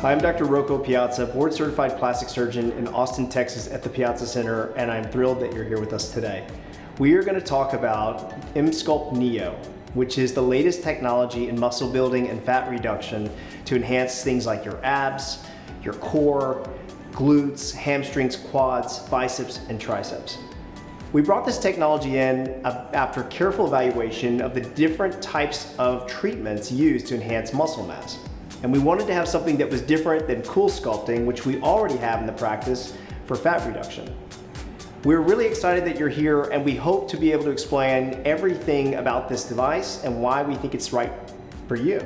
I'm Dr. Rocco Piazza, board certified plastic surgeon in Austin, Texas at the Piazza Center, and I'm thrilled that you're here with us today. We are going to talk about Emsculpt Neo, which is the latest technology in muscle building and fat reduction to enhance things like your abs, your core, glutes, hamstrings, quads, biceps, and triceps. We brought this technology in after careful evaluation of the different types of treatments used to enhance muscle mass. And we wanted to have something that was different than cool sculpting, which we already have in the practice for fat reduction. We're really excited that you're here, and we hope to be able to explain everything about this device and why we think it's right for you.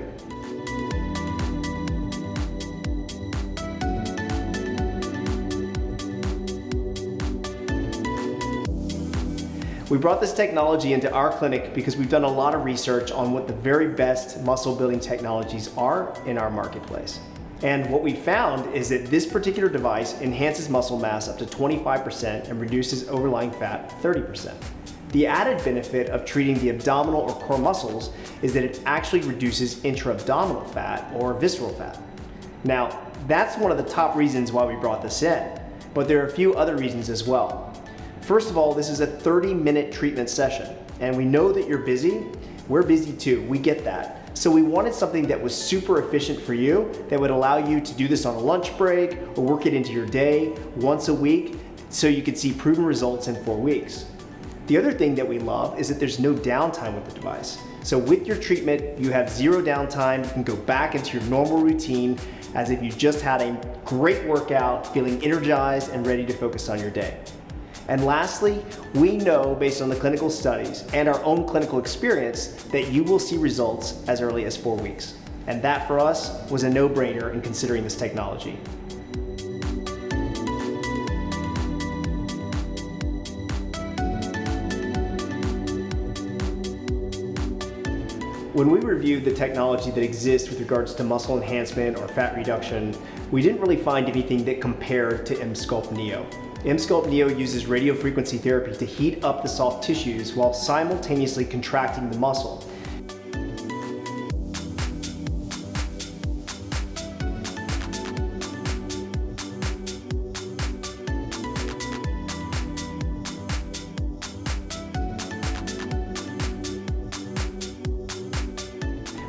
We brought this technology into our clinic because we've done a lot of research on what the very best muscle building technologies are in our marketplace. And what we found is that this particular device enhances muscle mass up to 25% and reduces overlying fat 30%. The added benefit of treating the abdominal or core muscles is that it actually reduces intra-abdominal fat or visceral fat. Now, that's one of the top reasons why we brought this in, but there are a few other reasons as well. First of all, this is a 30-minute treatment session, and we know that you're busy. We're busy too, we get that. So we wanted something that was super efficient for you, that would allow you to do this on a lunch break or work it into your day once a week so you could see proven results in 4 weeks. The other thing that we love is that there's no downtime with the device. So with your treatment, you have zero downtime. You can go back into your normal routine as if you just had a great workout, feeling energized and ready to focus on your day. And lastly, we know based on the clinical studies and our own clinical experience that you will see results as early as 4 weeks. And that for us was a no-brainer in considering this technology. When we reviewed the technology that exists with regards to muscle enhancement or fat reduction, we didn't really find anything that compared to Emsculpt Neo. Emsculpt Neo uses radiofrequency therapy to heat up the soft tissues while simultaneously contracting the muscle.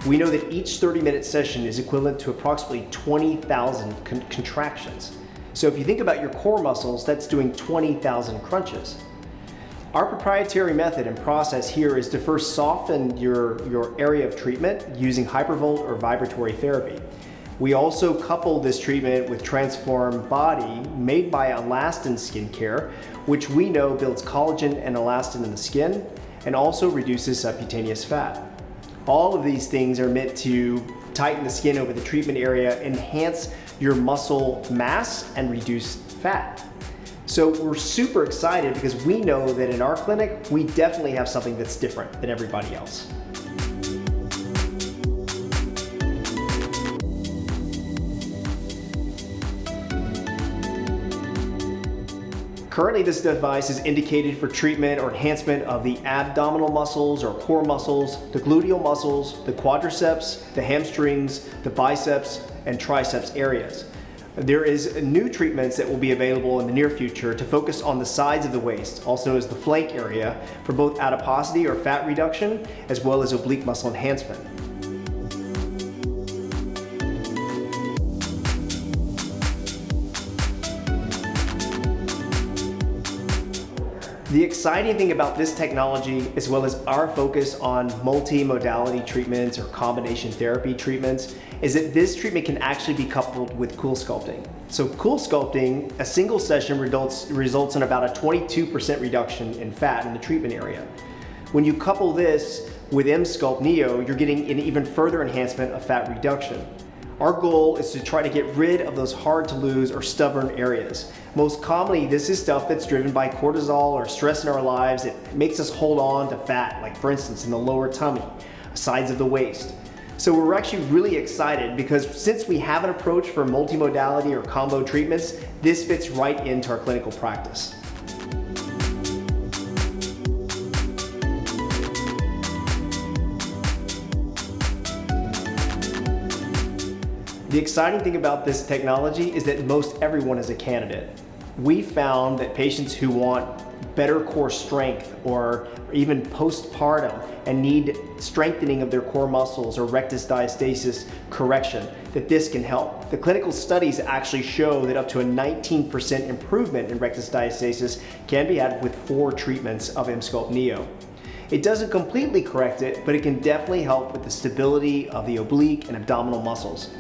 We know that each 30-minute session is equivalent to approximately 20,000 contractions. So if you think about your core muscles, that's doing 20,000 crunches. Our proprietary method and process here is to first soften your area of treatment using hypervolt or vibratory therapy. We also couple this treatment with Transform Body made by Elastin Skincare, which we know builds collagen and elastin in the skin and also reduces subcutaneous fat. All of these things are meant to tighten the skin over the treatment area, enhance your muscle mass, and reduce fat. So we're super excited because we know that in our clinic, we definitely have something that's different than everybody else. Currently, this device is indicated for treatment or enhancement of the abdominal muscles or core muscles, the gluteal muscles, the quadriceps, the hamstrings, the biceps, and triceps areas. There is new treatments that will be available in the near future to focus on the sides of the waist, also as the flank area, for both adiposity or fat reduction, as well as oblique muscle enhancement. The exciting thing about this technology, as well as our focus on multi-modality treatments or combination therapy treatments, is that this treatment can actually be coupled with cool sculpting. So cool sculpting, a single session results in about a 22% reduction in fat in the treatment area. When you couple this with Emsculpt Neo, you're getting an even further enhancement of fat reduction. Our goal is to try to get rid of those hard to lose or stubborn areas. Most commonly, this is stuff that's driven by cortisol or stress in our lives. It makes us hold on to fat, like for instance in the lower tummy, sides of the waist. So we're actually really excited because since we have an approach for multimodality or combo treatments, this fits right into our clinical practice. The exciting thing about this technology is that most everyone is a candidate. We found that patients who want better core strength or even postpartum and need strengthening of their core muscles or rectus diastasis correction, that this can help. The clinical studies actually show that up to a 19% improvement in rectus diastasis can be had with 4 treatments of Emsculpt Neo. It doesn't completely correct it, but it can definitely help with the stability of the oblique and abdominal muscles.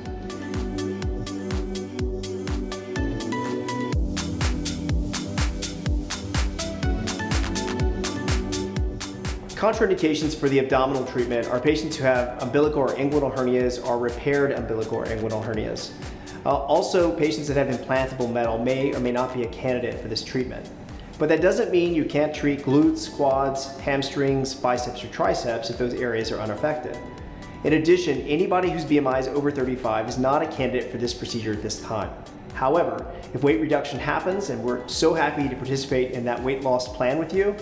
Contraindications for the abdominal treatment are patients who have umbilical or inguinal hernias or repaired umbilical or inguinal hernias. Also, patients that have implantable metal may or may not be a candidate for this treatment. But that doesn't mean you can't treat glutes, quads, hamstrings, biceps, or triceps if those areas are unaffected. In addition, anybody whose BMI is over 35 is not a candidate for this procedure at this time. However, if weight reduction happens, and we're so happy to participate in that weight loss plan with you,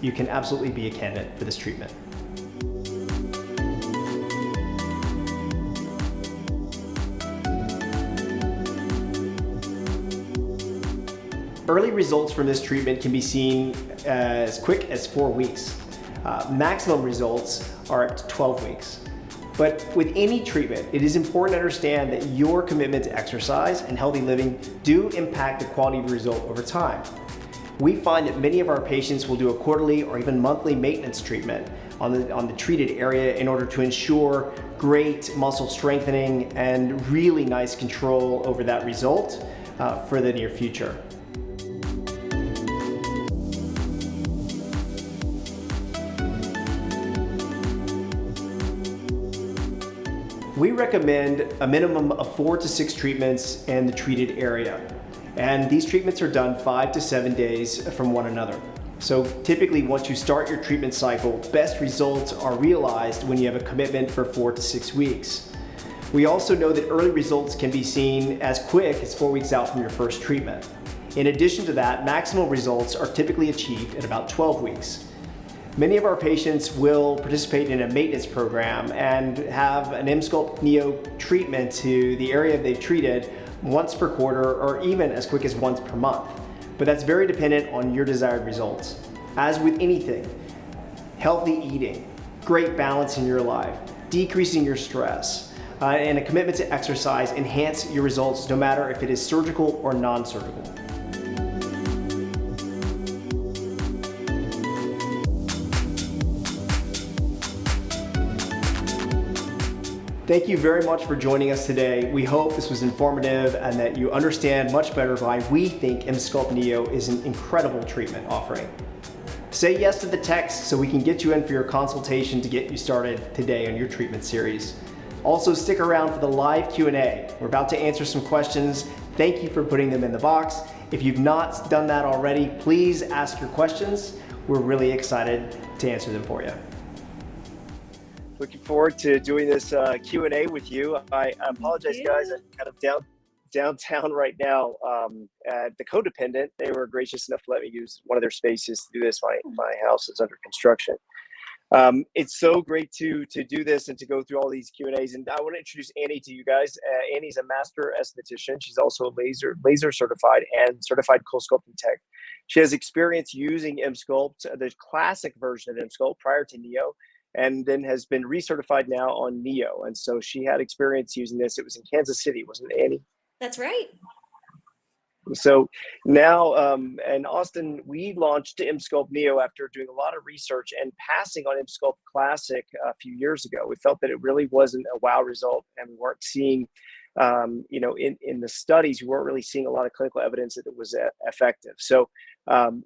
you can absolutely be a candidate for this treatment. Early results from this treatment can be seen as quick as 4 weeks. Maximum results are at 12 weeks. But with any treatment, it is important to understand that your commitment to exercise and healthy living do impact the quality of your result over time. We find that many of our patients will do a quarterly or even monthly maintenance treatment on the treated area in order to ensure great muscle strengthening and really nice control over that result for the near future. We recommend a minimum of 4 to 6 treatments in the treated area. And these treatments are done 5 to 7 days from one another. So typically once you start your treatment cycle, best results are realized when you have a commitment for 4 to 6 weeks. We also know that early results can be seen as quick as 4 weeks out from your first treatment. In addition to that, maximal results are typically achieved at about 12 weeks. Many of our patients will participate in a maintenance program and have an Emsculpt Neo treatment to the area they've treated once per quarter or even as quick as once per month. But that's very dependent on your desired results. As with anything, healthy eating, great balance in your life, decreasing your stress, and a commitment to exercise enhance your results no matter if it is surgical or non-surgical. Thank you very much for joining us today. We hope this was informative and that you understand much better why we think Emsculpt Neo is an incredible treatment offering. Say yes to the text so we can get you in for your consultation to get you started today on your treatment series. Also stick around for the live Q&A. We're about to answer some questions. Thank you for putting them in the box. If you've not done that already, please ask your questions. We're really excited to answer them for you. Looking forward to doing this Q&A with you. I apologize, guys. I'm kind of downtown right now at the Codependent. They were gracious enough to let me use one of their spaces to do this. My house is under construction. It's so great to do this and to go through all these Q&As. And I want to introduce Annie to you guys. Annie's a master esthetician. She's also a laser certified and certified co-sculpting tech. She has experience using Emsculpt, the classic version of Emsculpt prior to Neo, and then has been recertified now on Neo. And so she had experience using this. It was in Kansas City, wasn't it, Annie? That's right. So now in Austin, we launched Emsculpt Neo after doing a lot of research and passing on Emsculpt Classic a few years ago. We felt that it really wasn't a wow result, and we weren't seeing, in the studies, we weren't really seeing a lot of clinical evidence that it was effective. So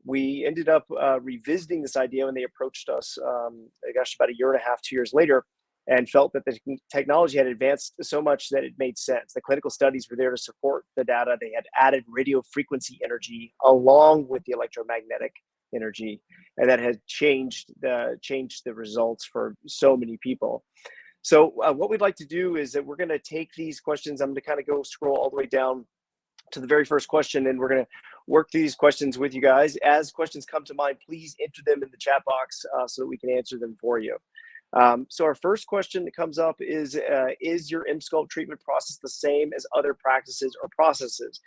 we ended up revisiting this idea when they approached us, about 1.5 years, 2 years later, and felt that the technology had advanced so much that it made sense. The clinical studies were there to support the data. They had added radio frequency energy along with the electromagnetic energy, and that had changed the results for so many people. So what we'd like to do is that we're going to take these questions. I'm going to kind of go scroll all the way down to the very first question, and we're going to work these questions with you guys. As questions come to mind, please enter them in the chat box so that we can answer them for you. So our first question that comes up is your Emsculpt treatment process the same as other practices or processes?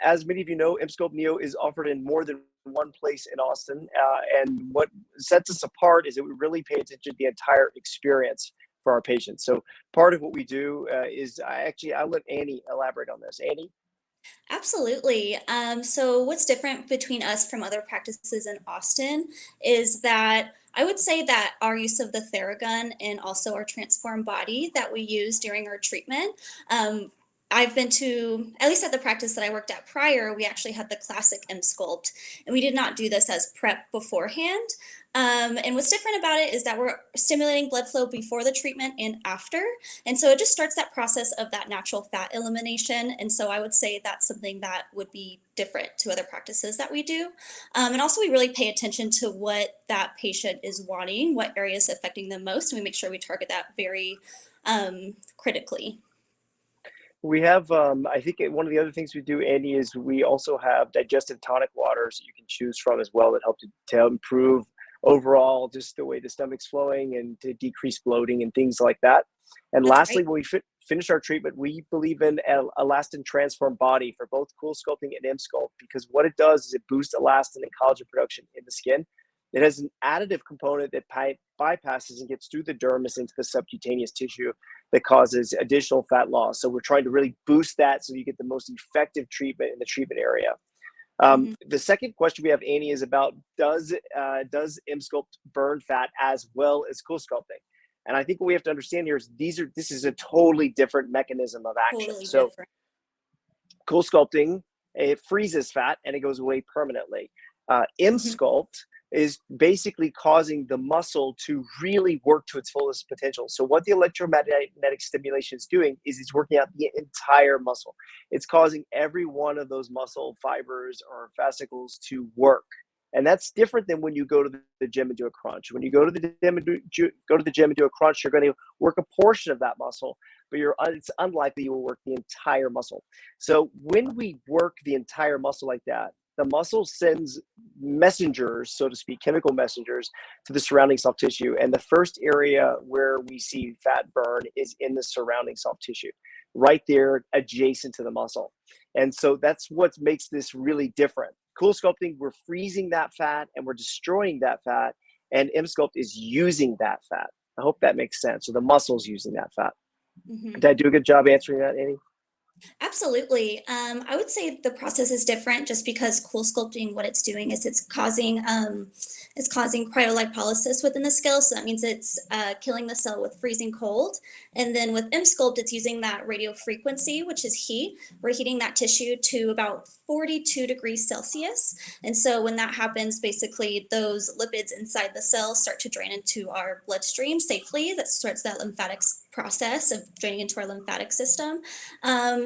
As many of you know, Emsculpt Neo is offered in more than one place in Austin. And what sets us apart is that we really pay attention to the entire experience for our patients. So part of what we do is I'll let Annie elaborate on this. Annie? Absolutely. So, what's different between us from other practices in Austin is that I would say that our use of the Theragun and also our transform body that we use during our treatment. I've been to, at least at the practice that I worked at prior, we actually had the classic M sculpt, and we did not do this as prep beforehand. And what's different about it is that we're stimulating blood flow before the treatment and after. And so it just starts that process of that natural fat elimination. And so I would say that's something that would be different to other practices that we do. And also, we really pay attention to what that patient is wanting, what area is affecting them most, and we make sure we target that very critically. We have, I think one of the other things we do, Andy, is we also have digestive tonic waters that you can choose from as well that help to improve overall just the way the stomach's flowing and to decrease bloating and things like that. And That's lastly, right. when we finish our treatment, we believe in elastin transform body for both cool sculpting and Emsculpt, because what it does is it boosts elastin and collagen production in the skin. It has an additive component that bypasses and gets through the dermis into the subcutaneous tissue that causes additional fat loss. So we're trying to really boost that so you get the most effective treatment in the treatment area. Mhm. The second question we have, Annie, is about does Emsculpt burn fat as well as cool sculpting? And I think what we have to understand here is this is a totally different mechanism of action. Totally So different. cool sculpting, it freezes fat and it goes away permanently. Mhm. Emsculpt is basically causing the muscle to really work to its fullest potential. So what the electromagnetic stimulation is doing is it's working out the entire muscle. It's causing every one of those muscle fibers or fascicles to work. And that's different than when you go to the gym and do a crunch. When you go to the gym and do a crunch, you're going to work a portion of that muscle, but it's unlikely you will work the entire muscle. So when we work the entire muscle like that, the muscle sends messengers, so to speak, chemical messengers to the surrounding soft tissue. And the first area where we see fat burn is in the surrounding soft tissue, right there adjacent to the muscle. And so that's what makes this really different. Cool sculpting, we're freezing that fat and we're destroying that fat. And Emsculpt is using that fat. I hope that makes sense. So the muscle's using that fat. Did Mhm. I do a good job answering that, Annie? Absolutely. I would say the process is different just because cool sculpting, what it's doing is it's causing cryolipolysis within the scale. So that means it's killing the cell with freezing cold. And then with Emsculpt, it's using that radio frequency, which is heat. We're heating that tissue to about 42 degrees Celsius. And so when that happens, basically those lipids inside the cell start to drain into our bloodstream safely. That starts that lymphatic process of draining into our lymphatic system.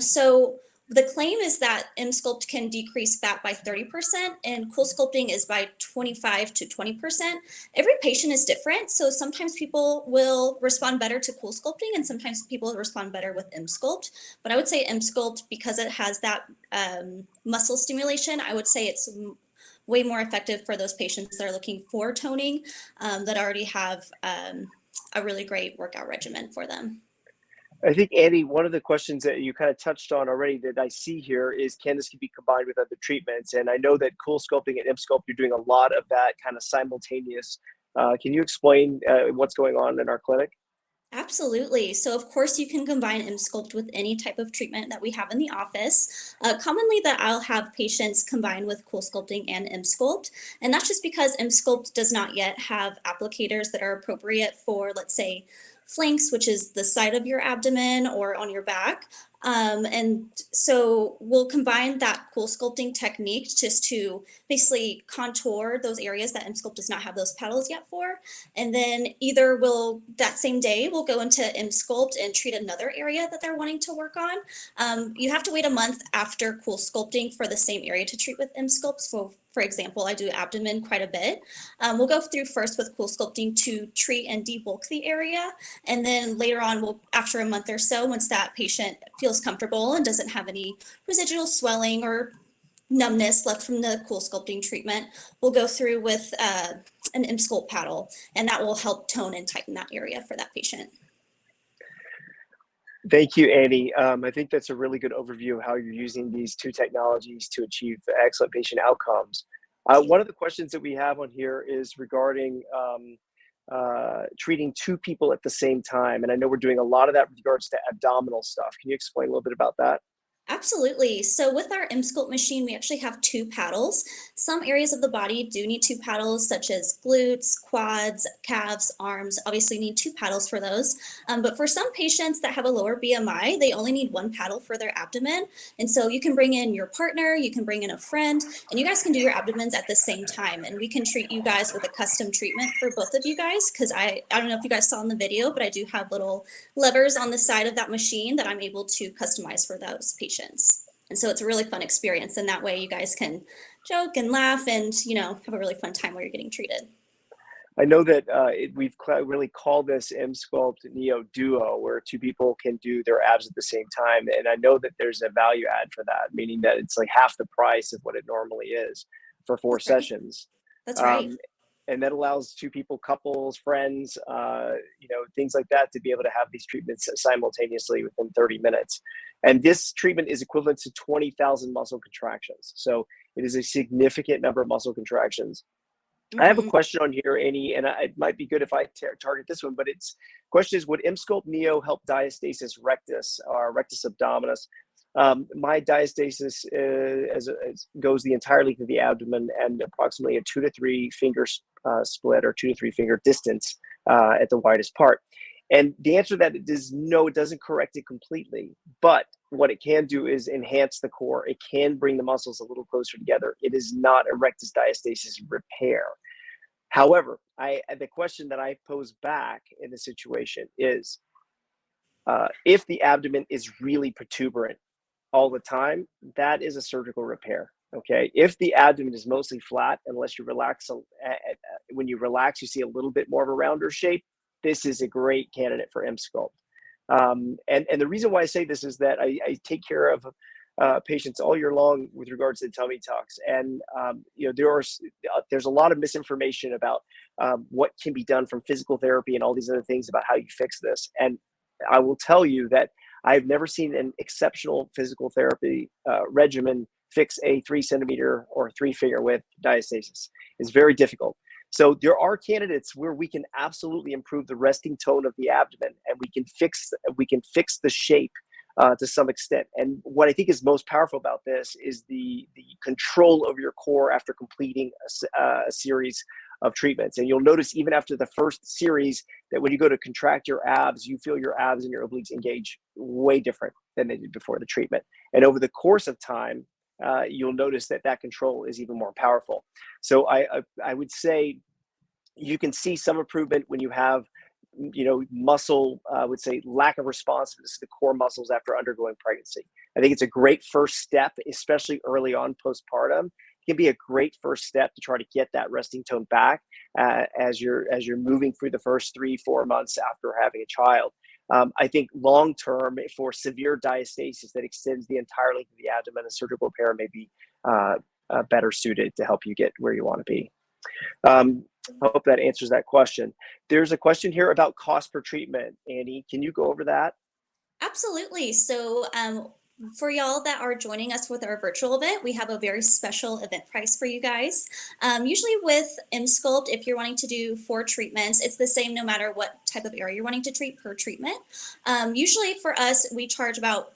So the claim is that Emsculpt can decrease fat by 30% and cool sculpting is by 25 to 20%. Every patient is different. So sometimes people will respond better to cool sculpting and sometimes people respond better with Emsculpt. But I would say Emsculpt, because it has that muscle stimulation, I would say it's way more effective for those patients that are looking for toning that already have a really great workout regimen for them. I think, Andy, one of the questions that you kind of touched on already that I see here is can this be combined with other treatments? And I know that cool sculpting and Emsculpt, you're doing a lot of that kind of simultaneous. Can you explain what's going on in our clinic? Absolutely. So, of course, you can combine Emsculpt with any type of treatment that we have in the office. Commonly, that I'll have patients combine with Cool Sculpting and Emsculpt, and that's just because Emsculpt does not yet have applicators that are appropriate for, let's say, flanks, which is the side of your abdomen or on your back. And so we'll combine that cool sculpting technique just to basically contour those areas that Emsculpt does not have those pedals yet for. And then either we'll, that same day, we'll go into Emsculpt and treat another area that they're wanting to work on. You have to wait a month after cool sculpting for the same area to treat with Emsculpt. So for example, I do abdomen quite a bit. We'll go through first with cool sculpting to treat and debulk the area. And then later on, we'll, after a month or so, once that patient feels comfortable and doesn't have any residual swelling or numbness left from the cool sculpting treatment, we'll go through with an Emsculpt paddle, and that will help tone and tighten that area for that patient. Thank you, Annie. I think that's a really good overview of how you're using these two technologies to achieve excellent patient outcomes. One of the questions that we have on here is regarding treating two people at the same time. And I know we're doing a lot of that with regards to abdominal stuff. Can you explain a little bit about that? Absolutely. So with our Emsculpt machine, we actually have two paddles. Some areas of the body do need two paddles, such as glutes, quads, calves, arms. Obviously need two paddles for those. But for some patients that have a lower BMI, they only need one paddle for their abdomen. And so you can bring in your partner, you can bring in a friend, and you guys can do your abdomens at the same time. And we can treat you guys with a custom treatment for both of you guys, because I don't know if you guys saw in the video, but I do have little levers on the side of that machine that I'm able to customize for those patients. And so it's a really fun experience. And that way you guys can joke and laugh and, have a really fun time while you're getting treated. I know that we've really called this Emsculpt Neo Duo, where two people can do their abs at the same time. And I know that there's a value add for that, meaning that it's like half the price of what it normally is for four sessions. That's right. And that allows two people, couples, friends, things like that to be able to have these treatments simultaneously within 30 minutes. And this treatment is equivalent to 20,000 muscle contractions. So it is a significant number of muscle contractions. I have a question on here, Annie, and it might be good if I target this one, but question is, would Emsculpt Neo help diastasis rectus or rectus abdominis? My diastasis goes the entire length of the abdomen and approximately a 2 to 3 finger split or 2 to 3 finger distance at the widest part. And the answer to that is no, it doesn't correct it completely. But what it can do is enhance the core. It can bring the muscles a little closer together. It is not a rectus diastasis repair. However, the question that I pose back in the situation is, if the abdomen is really protuberant all the time, that is a surgical repair. Okay. If the abdomen is mostly flat, unless you relax, when you relax, you see a little bit more of a rounder shape. This is a great candidate for Emsculpt. And the reason why I say this is that I take care of patients all year long with regards to tummy tucks. And, there's a lot of misinformation about what can be done from physical therapy and all these other things about how you fix this. And I will tell you that I've never seen an exceptional physical therapy regimen fix a 3 centimeter or 3 finger width diastasis. It's very difficult. So there are candidates where we can absolutely improve the resting tone of the abdomen, and we can fix the shape to some extent. And what I think is most powerful about this is the control over your core after completing a series of treatments. And you'll notice even after the first series that when you go to contract your abs, you feel your abs and your obliques engage way different than they did before the treatment. And over the course of time, you'll notice that control is even more powerful. So I would say you can see some improvement when you have, muscle, I would say lack of responsiveness to the core muscles after undergoing pregnancy. I think it's a great first step, especially early on postpartum. It can be a great first step to try to get that resting tone back as you're moving through the first 3-4 months after having a child. I think long-term for severe diastasis that extends the entire length of the abdomen, a surgical repair may be better suited to help you get where you want to be. I hope that answers that question. There's a question here about cost per treatment. Annie, can you go over that? Absolutely. So for y'all that are joining us with our virtual event, we have a very special event price for you guys. Usually with Emsculpt, if you're wanting to do 4 treatments, it's the same no matter what type of area you're wanting to treat per treatment. Usually for us, we charge about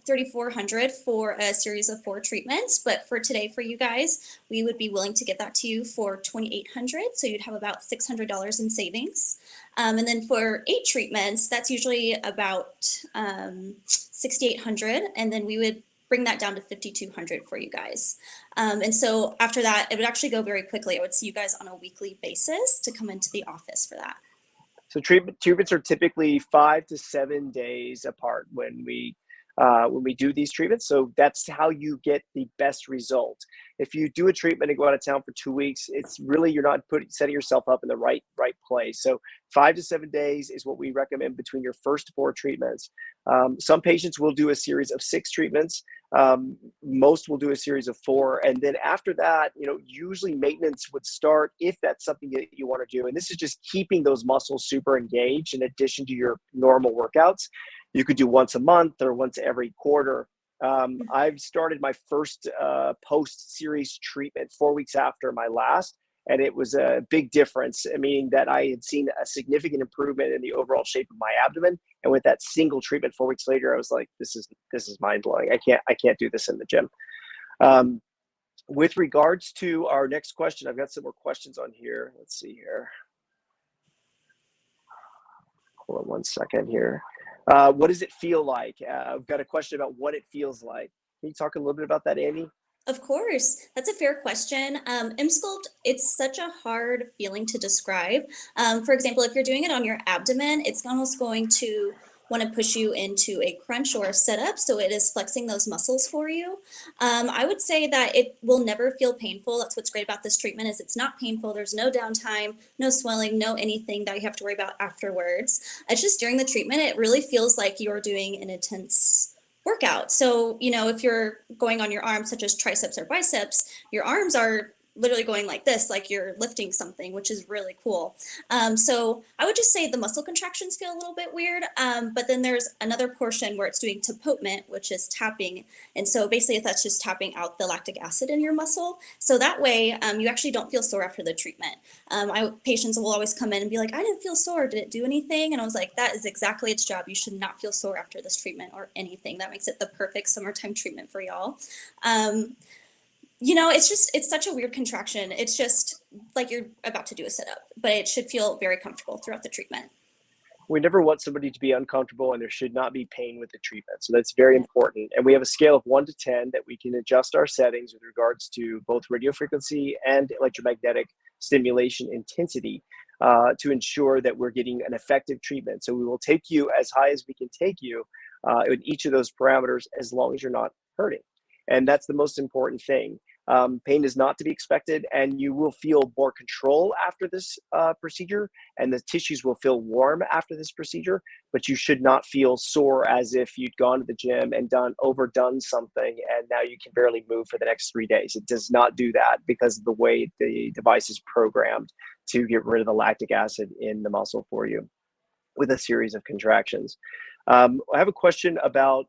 $3,400 for a series of 4 treatments, but for today for you guys, we would be willing to get that to you for $2,800, so you'd have about $600 in savings. And then for 8 treatments, that's usually about $6,800, and then we would bring that down to $5,200 for you guys. And so after that, it would actually go very quickly. I would see you guys on a weekly basis to come into the office for that. So treatments are typically 5 to 7 days apart when we do these treatments. So that's how you get the best result. If you do a treatment and go out of town for 2 weeks, it's really, you're not setting yourself up in the right place. So 5 to 7 days is what we recommend between your first 4 treatments. Some patients will do a series of 6 treatments. Most will do a series of 4. And then after that, usually maintenance would start if that's something that you want to do. And this is just keeping those muscles super engaged in addition to your normal workouts. You could do once a month or once every quarter. I've started my first post-series treatment 4 weeks after my last, and it was a big difference, meaning that I had seen a significant improvement in the overall shape of my abdomen. And with that single treatment 4 weeks later, I was like, this is mind-blowing. I can't do this in the gym. With regards to our next question, I've got some more questions on here. Let's see here. Hold on one second here. What does it feel like? I've got a question about what it feels like. Can you talk a little bit about that, Andy? Of course, that's a fair question. Emsculpt, it's such a hard feeling to describe. For example, if you're doing it on your abdomen, it's almost going to want to push you into a crunch or a sit-up, so it is flexing those muscles for you. I would say that it will never feel painful. That's what's great about this treatment, is it's not painful. There's no downtime, no swelling, no anything that you have to worry about afterwards. It's just during the treatment, it really feels like you're doing an intense workout. So, if you're going on your arms, such as triceps or biceps, your arms are literally going like this, like you're lifting something, which is really cool. So I would just say the muscle contractions feel a little bit weird, but then there's another portion where it's doing tapotement, which is tapping. And so basically that's just tapping out the lactic acid in your muscle. So that way you actually don't feel sore after the treatment. Patients will always come in and be like, I didn't feel sore. Did it do anything? And I was like, that is exactly its job. You should not feel sore after this treatment or anything. That makes it the perfect summertime treatment for y'all. It's such a weird contraction. It's just like you're about to do a sit-up, but it should feel very comfortable throughout the treatment. We never want somebody to be uncomfortable, and there should not be pain with the treatment. So that's very important. And we have a scale of 1 to 10 that we can adjust our settings with regards to both radiofrequency and electromagnetic stimulation intensity to ensure that we're getting an effective treatment. So we will take you as high as we can take you in each of those parameters, as long as you're not hurting. And that's the most important thing. Pain is not to be expected, and you will feel more control after this procedure, and the tissues will feel warm after this procedure, but you should not feel sore as if you'd gone to the gym and overdone something and now you can barely move for the next 3 days. It does not do that because of the way the device is programmed to get rid of the lactic acid in the muscle for you with a series of contractions. I have a question about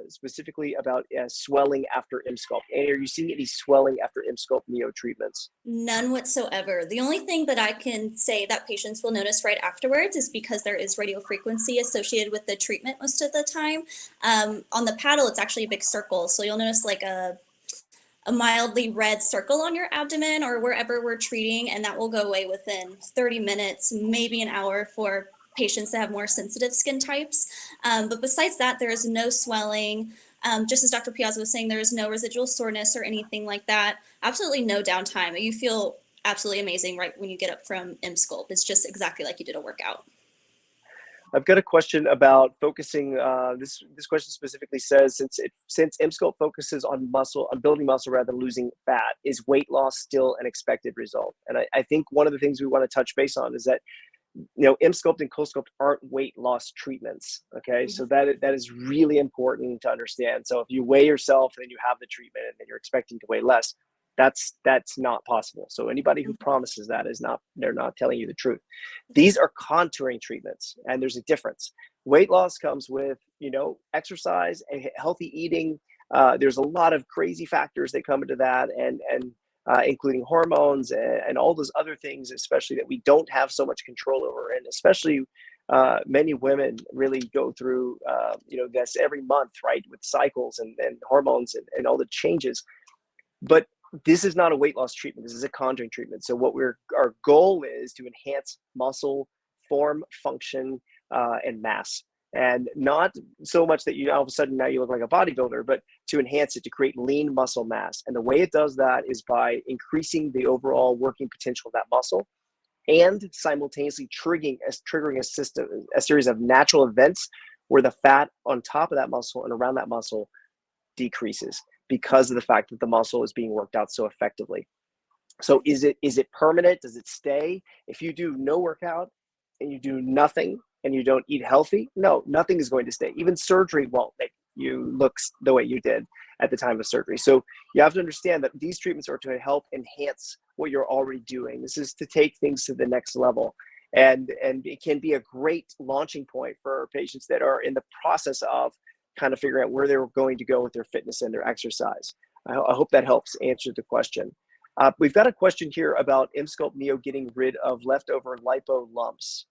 specifically about swelling after Emsculpt. Annie, are you seeing any swelling after Emsculpt Neo treatments? None whatsoever. The only thing that I can say that patients will notice right afterwards is because there is radiofrequency associated with the treatment most of the time. On the paddle, it's actually a big circle. So you'll notice like a mildly red circle on your abdomen or wherever we're treating, and that will go away within 30 minutes, maybe an hour for patients that have more sensitive skin types. But besides that, there is no swelling. Just as Dr. Piazza was saying, there is no residual soreness or anything like that. Absolutely no downtime. You feel absolutely amazing right when you get up from Emsculpt. It's just exactly like you did a workout. I've got a question about focusing. This question specifically says, since Emsculpt focuses on building muscle rather than losing fat, is weight loss still an expected result? And I think one of the things we want to touch base on is that Emsculpt and CoolSculpt aren't weight loss treatments. Okay, so that is really important to understand. So if you weigh yourself and then you have the treatment and then you're expecting to weigh less, that's not possible. So anybody who promises that they're not telling you the truth. These are contouring treatments, and there's a difference. Weight loss comes with exercise and healthy eating. There's a lot of crazy factors that come into that, and including hormones and all those other things, especially that we don't have so much control over. And especially many women really go through, this every month, right, with cycles and hormones and all the changes. But this is not a weight loss treatment. This is a contouring treatment. So our goal is to enhance muscle form, function, and mass. And not so much that all of a sudden now you look like a bodybuilder, but to enhance it, to create lean muscle mass. And the way it does that is by increasing the overall working potential of that muscle and simultaneously triggering a series of natural events where the fat on top of that muscle and around that muscle decreases because of the fact that the muscle is being worked out so effectively. So is it permanent? Does it stay? If you do no workout and you do nothing, and you don't eat healthy, no, nothing is going to stay. Even surgery won't. you look the way you did at the time of surgery. So you have to understand that these treatments are to help enhance what you're already doing. This is to take things to the next level. And it can be a great launching point for patients that are in the process of kind of figuring out where they're going to go with their fitness and their exercise. I hope that helps answer the question. We've got a question here about Emsculpt Neo getting rid of leftover lipo lumps.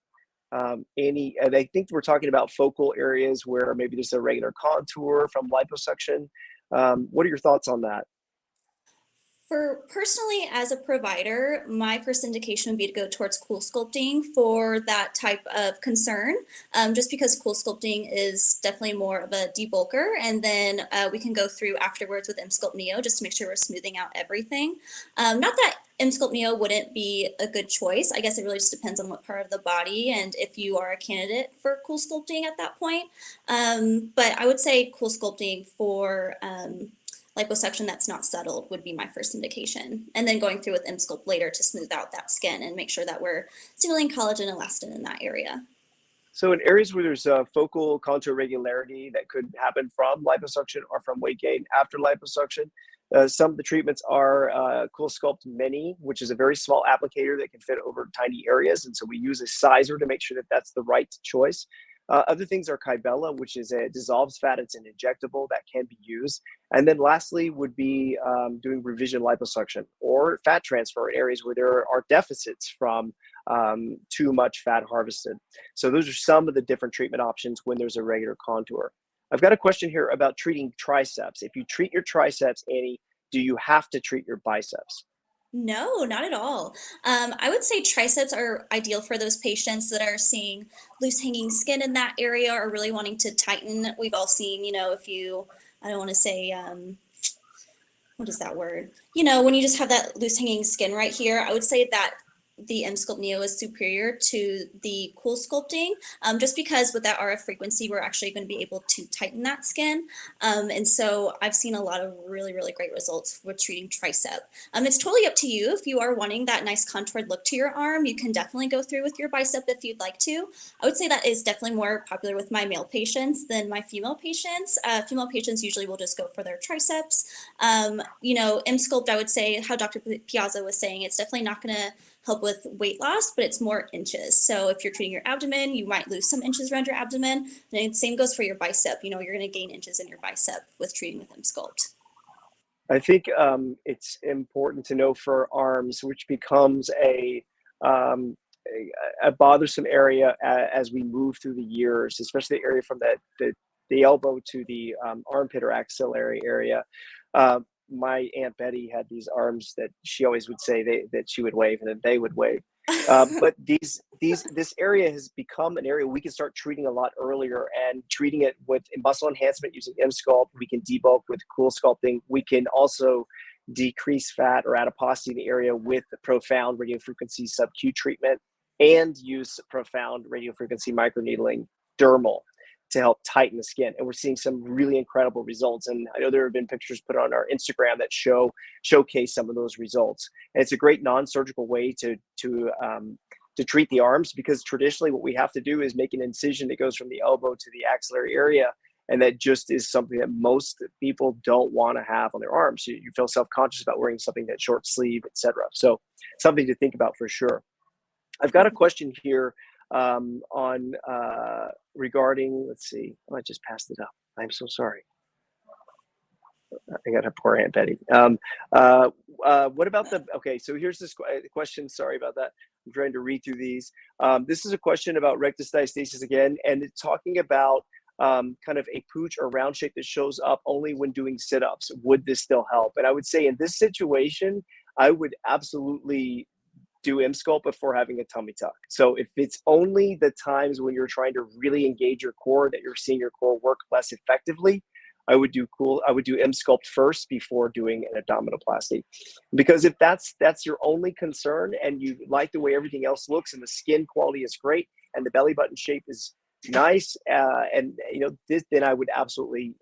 And I think we're talking about focal areas where maybe there's a regular contour from liposuction. What are your thoughts on that? For personally, as a provider, my first indication would be to go towards cool sculpting for that type of concern, just because cool sculpting is definitely more of a debulker, and then we can go through afterwards with Emsculpt Neo just to make sure we're smoothing out everything. Not that Emsculpt Neo wouldn't be a good choice. I guess it really just depends on what part of the body and if you are a candidate for cool sculpting at that point. But I would say cool sculpting for liposuction that's not settled would be my first indication. And then going through with Emsculpt later to smooth out that skin and make sure that we're stimulating collagen and elastin in that area. So in areas where there's a focal contour irregularity that could happen from liposuction or from weight gain after liposuction, some of the treatments are Cool Sculpt Mini, which is a very small applicator that can fit over tiny areas. And so we use a sizer to make sure that that's the right choice. Other things are Kybella, which is a dissolves fat. It's an injectable that can be used. And then lastly would be doing revision liposuction or fat transfer in areas where there are deficits from too much fat harvested. So those are some of the different treatment options when there's a regular contour. I've got a question here about treating triceps. If you treat your triceps, Annie, do you have to treat your biceps? No, not at all. I would say triceps are ideal for those patients that are seeing loose hanging skin in that area or really wanting to tighten. We've all seen, if you, I don't want to say, what is that word? When you just have that loose hanging skin right here, I would say that the Emsculpt Neo is superior to the cool sculpting, just because with that RF frequency, we're actually going to be able to tighten that skin. And so I've seen a lot of really, really great results with treating tricep. It's totally up to you. If you are wanting that nice contoured look to your arm, you can definitely go through with your bicep if you'd like to. I would say that is definitely more popular with my male patients than my female patients. Female patients usually will just go for their triceps. Emsculpt, I would say, how Dr. Piazza was saying, it's definitely not going to help with weight loss, but it's more inches. So if you're treating your abdomen, you might lose some inches around your abdomen. And the same goes for your bicep. You're going to gain inches in your bicep with treating with Emsculpt. I think it's important to know for arms, which becomes a bothersome area as we move through the years, especially the area from the elbow to the armpit or axillary area. My Aunt Betty had these arms that she always would say that she would wave and then they would wave. But this area has become an area we can start treating a lot earlier and treating it with muscle enhancement using Emsculpt. We can debulk with cool sculpting. We can also decrease fat or adiposity in the area with profound radiofrequency sub-Q treatment and use profound radiofrequency microneedling dermal to help tighten the skin. And we're seeing some really incredible results. And I know there have been pictures put on our Instagram that showcase some of those results. And it's a great non-surgical way to treat the arms, because traditionally what we have to do is make an incision that goes from the elbow to the axillary area. And that just is something that most people don't want to have on their arms. You feel self-conscious about wearing something that's short sleeve, etc. So something to think about for sure. I've got a question here on regarding, let's see, I just passed it up. I'm so sorry. I got a poor Aunt Betty. What about okay, so here's this question. Sorry about that. I'm trying to read through these. This is a question about rectus diastasis again, and it's talking about kind of a pooch or round shape that shows up only when doing sit-ups. Would this still help? And I would say in this situation, I would absolutely do Emsculpt before having a tummy tuck. So if it's only the times when you're trying to really engage your core that you're seeing your core work less effectively, I would do Emsculpt first before doing an abdominoplasty. Because if that's your only concern and you like the way everything else looks and the skin quality is great and the belly button shape is nice, then I would absolutely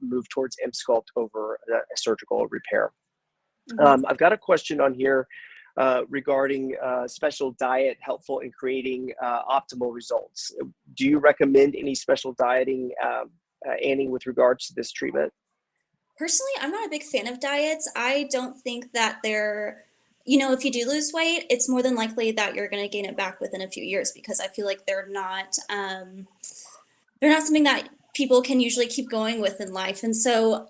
move towards Emsculpt over a surgical repair. Mm-hmm. I've got a question on here regarding special diet helpful in creating optimal results. Do you recommend any special dieting Annie, with regards to this treatment? Personally, I'm not a big fan of diets. I don't think that they're, if you do lose weight, it's more than likely that you're going to gain it back within a few years because I feel like they're not something that people can usually keep going with in life. And so,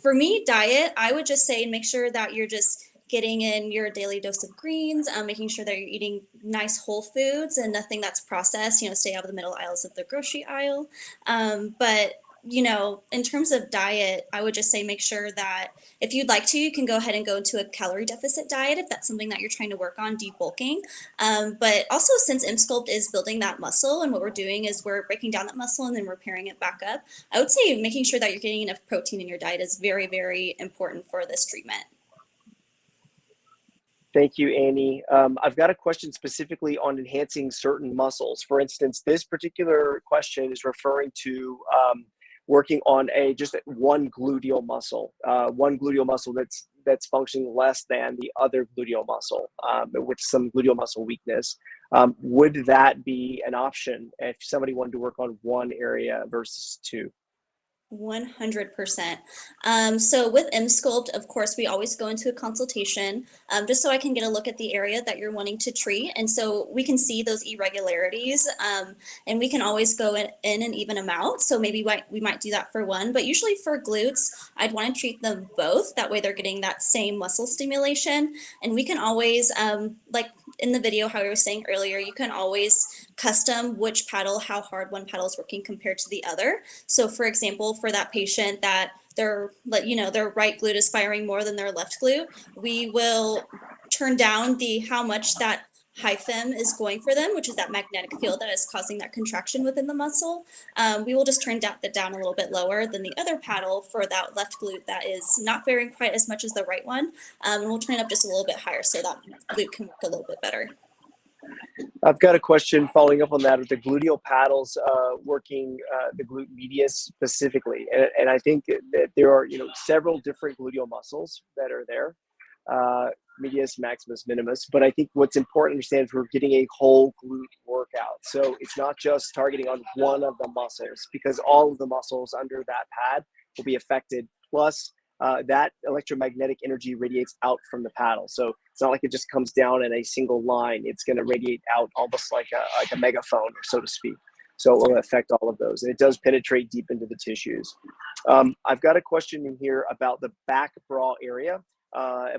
for me, diet, I would just say make sure that you're just getting in your daily dose of greens, making sure that you're eating nice whole foods and nothing that's processed, stay out of the middle aisles of the grocery aisle. But in terms of diet, I would just say make sure that if you'd like to, you can go ahead and go into a calorie deficit diet if that's something that you're trying to work on, debulking. But also, since Emsculpt is building that muscle, and what we're doing is we're breaking down that muscle and then repairing it back up, I would say making sure that you're getting enough protein in your diet is very, very important for this treatment. Thank you, Annie. I've got a question specifically on enhancing certain muscles. For instance, this particular question is referring to working on just one gluteal muscle that's functioning less than the other gluteal muscle, with some gluteal muscle weakness. Would that be an option if somebody wanted to work on one area versus two? 100%. So with Emsculpt, of course, we always go into a consultation just so I can get a look at the area that you're wanting to treat. And so we can see those irregularities and we can always go in and even them out. So maybe we might do that for one, but usually for glutes, I'd want to treat them both. That way they're getting that same muscle stimulation. And we can always, like in the video, how I was saying earlier, you can always custom which paddle, how hard one paddle is working compared to the other. So for example, for that patient that their right glute is firing more than their left glute, we will turn down how much that hyphen is going for them, which is that magnetic field that is causing that contraction within the muscle. We will just turn that down a little bit lower than the other paddle for that left glute that is not firing quite as much as the right one. And we'll turn it up just a little bit higher so that glute can work a little bit better. I've got a question following up on that with the gluteal paddles working the glute medius specifically. And I think that there are, several different gluteal muscles that are there, medius, maximus, minimus. But I think what's important to understand is we're getting a whole glute workout. So it's not just targeting on one of the muscles, because all of the muscles under that pad will be affected. Plus, that electromagnetic energy radiates out from the paddle. So it's not like it just comes down in a single line. It's going to radiate out almost like a megaphone, so to speak. So it will affect all of those. And it does penetrate deep into the tissues. I've got a question in here about the back bra area.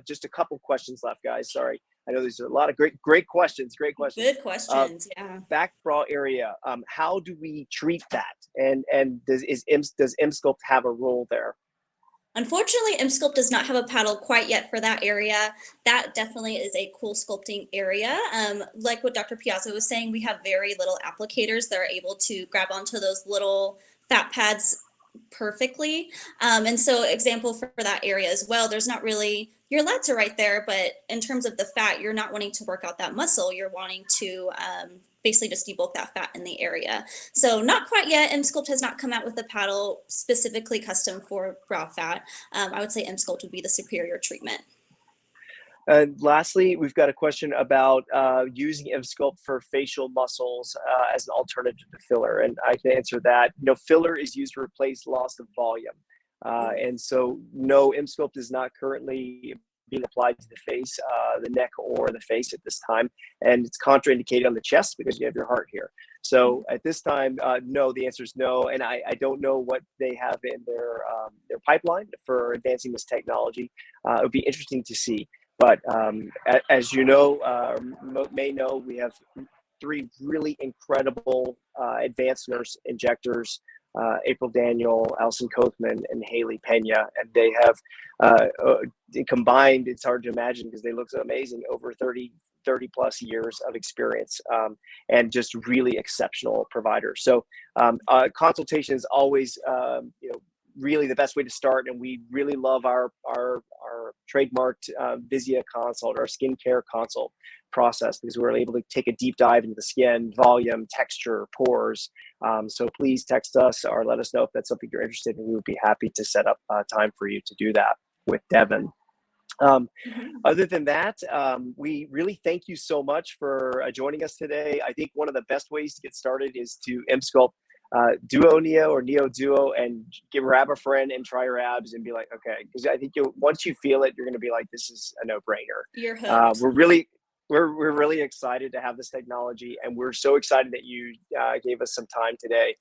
Just a couple questions left, guys. Sorry. I know there's a lot of great questions. Great questions. Good questions, yeah. Back bra area. How do we treat that? And does Emsculpt have a role there? Unfortunately, Emsculpt does not have a paddle quite yet for that area. That definitely is a cool sculpting area. Like what Dr. Piazza was saying, we have very little applicators that are able to grab onto those little fat pads perfectly. And so example for that area as well, there's not really, your lats are right there, but in terms of the fat, you're not wanting to work out that muscle. You're wanting to basically just debulk that fat in the area. So not quite yet. Emsculpt has not come out with a paddle specifically custom for bra fat. I would say Emsculpt would be the superior treatment. And lastly, we've got a question about using Emsculpt for facial muscles as an alternative to filler. And I can answer that. Filler is used to replace loss of volume. And so no, Emsculpt is not currently being applied to the face, the neck, or the face at this time. And it's contraindicated on the chest because you have your heart here. So at this time, no, the answer is no. And I don't know what they have in their pipeline for advancing this technology. It would be interesting to see. But as you may know, we have 3 really incredible advanced nurse injectors, April Daniel, Alison Kothman, and Haley Pena. And they have combined, it's hard to imagine because they look so amazing, over 30 plus years of experience and just really exceptional providers. So consultation is always, really the best way to start. And we really love our trademarked Visia consult, our skincare consult process, because we're able to take a deep dive into the skin, volume, texture, pores. So please text us or let us know if that's something you're interested in. We would be happy to set up time for you to do that with Devin. Other than that, we really thank you so much for joining us today. I think one of the best ways to get started is to Emsculpt Duo Neo or Neo Duo and grab a friend and try your abs and be like, okay, because I think once you feel it, you're going to be like, this is a no-brainer. You're hooked. We're really excited to have this technology, and we're so excited that you gave us some time today.